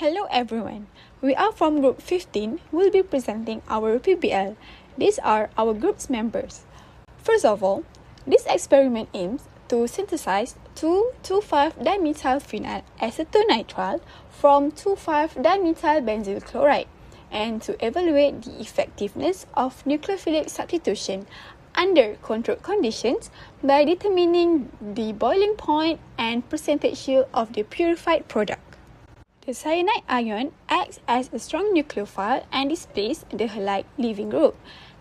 Hello everyone, we are from Group 15 who will be presenting our PBL. These are our group's members. First of all, this experiment aims to synthesize 2,2,5-dimethylphenyl acetonitrile from 2,5-dimethyl chloride and to evaluate the effectiveness of nucleophilic substitution under controlled conditions by determining the boiling point and percentage yield of the purified product. The cyanide ion acts as a strong nucleophile and displaces the halide leaving group,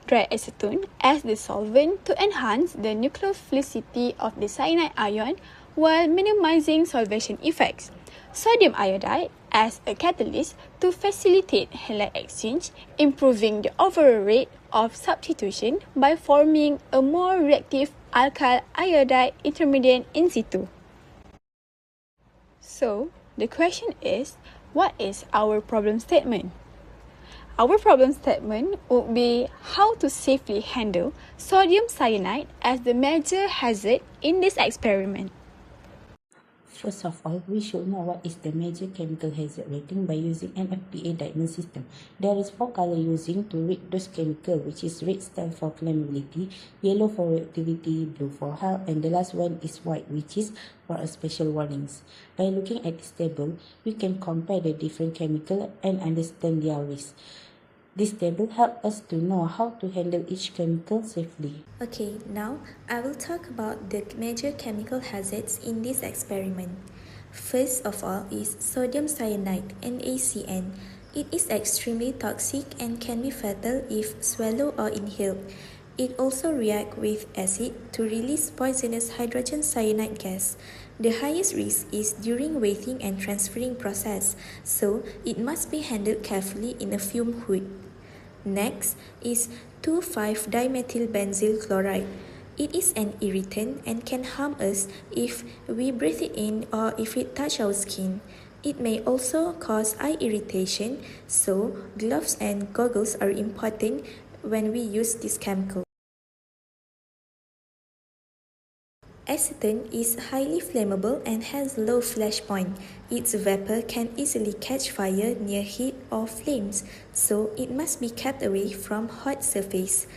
triacetone, as the solvent to enhance the nucleophilicity of the cyanide ion while minimizing solvation effects. Sodium iodide as a catalyst to facilitate halide exchange, improving the overall rate of substitution by forming a more reactive alkyl iodide intermediate in situ. So, the question is, what is our problem statement? Our problem statement would be how to safely handle sodium cyanide as the major hazard in this experiment. First of all, we should know what is the major chemical hazard rating by using NFPA diagnosis system. There is 4 colors using to rate those chemicals, which is red stands for flammability, yellow for reactivity, blue for health, and the last one is white, which is for a special warnings. By looking at this table, we can compare the different chemicals and understand their risk. This table helps us to know how to handle each chemical safely. Okay, now I will talk about the major chemical hazards in this experiment. First of all is sodium cyanide, NaCN. It is extremely toxic and can be fatal if swallowed or inhaled. It also reacts with acid to release poisonous hydrogen cyanide gas. The highest risk is during weighting and transferring process, so it must be handled carefully in a fume hood. Next is 2,5-dimethyl chloride. It is an irritant and can harm us if we breathe it in or if it touches our skin. It may also cause eye irritation, so gloves and goggles are important when we use this chemical. Acetone is highly flammable and has low flash point. Its vapor can easily catch fire near heat or flames, so it must be kept away from hot surface.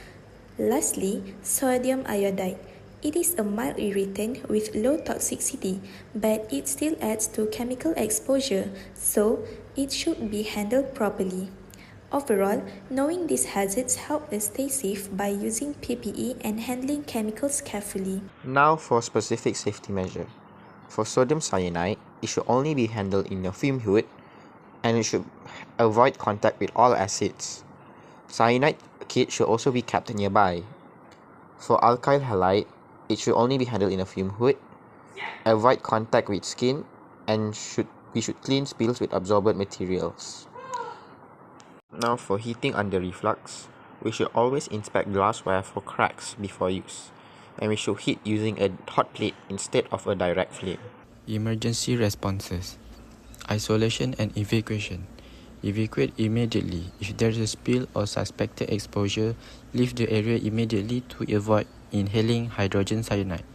Lastly, sodium iodide. It is a mild irritant with low toxicity, but it still adds to chemical exposure, so it should be handled properly. Overall, knowing these hazards help us stay safe by using PPE and handling chemicals carefully. Now for specific safety measure. For sodium cyanide, it should only be handled in a fume hood and it should avoid contact with all acids. Cyanide kit should also be kept nearby. For alkyl halide, it should only be handled in a fume hood, avoid contact with skin, and we should clean spills with absorbent materials. Now for heating under reflux, we should always inspect glassware for cracks before use, and we should heat using a hot plate instead of a direct flame. Emergency responses: isolation and evacuation. Evacuate immediately. If there is a spill or suspected exposure, leave the area immediately to avoid inhaling hydrogen cyanide.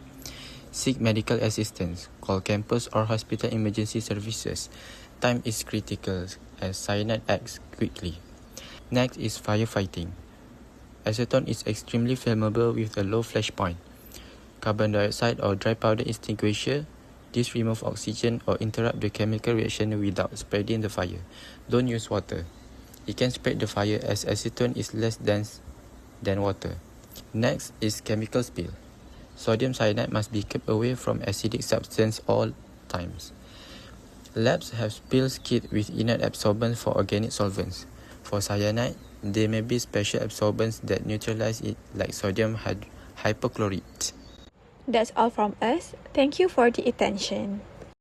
Seek medical assistance. Call campus or hospital emergency services. Time is critical as cyanide acts quickly. Next is firefighting. Acetone is extremely flammable with a low flash point. Carbon dioxide or dry powder extinguisher. This removes oxygen or interrupt the chemical reaction without spreading the fire. Don't use water. It can spread the fire as acetone is less dense than water. Next is chemical spill. Sodium cyanide must be kept away from acidic substance all times. Labs have spills kit with inert absorbents for organic solvents. For cyanide, there may be special absorbents that neutralize it, like sodium hypochlorite. That's all from us. Thank you for the attention.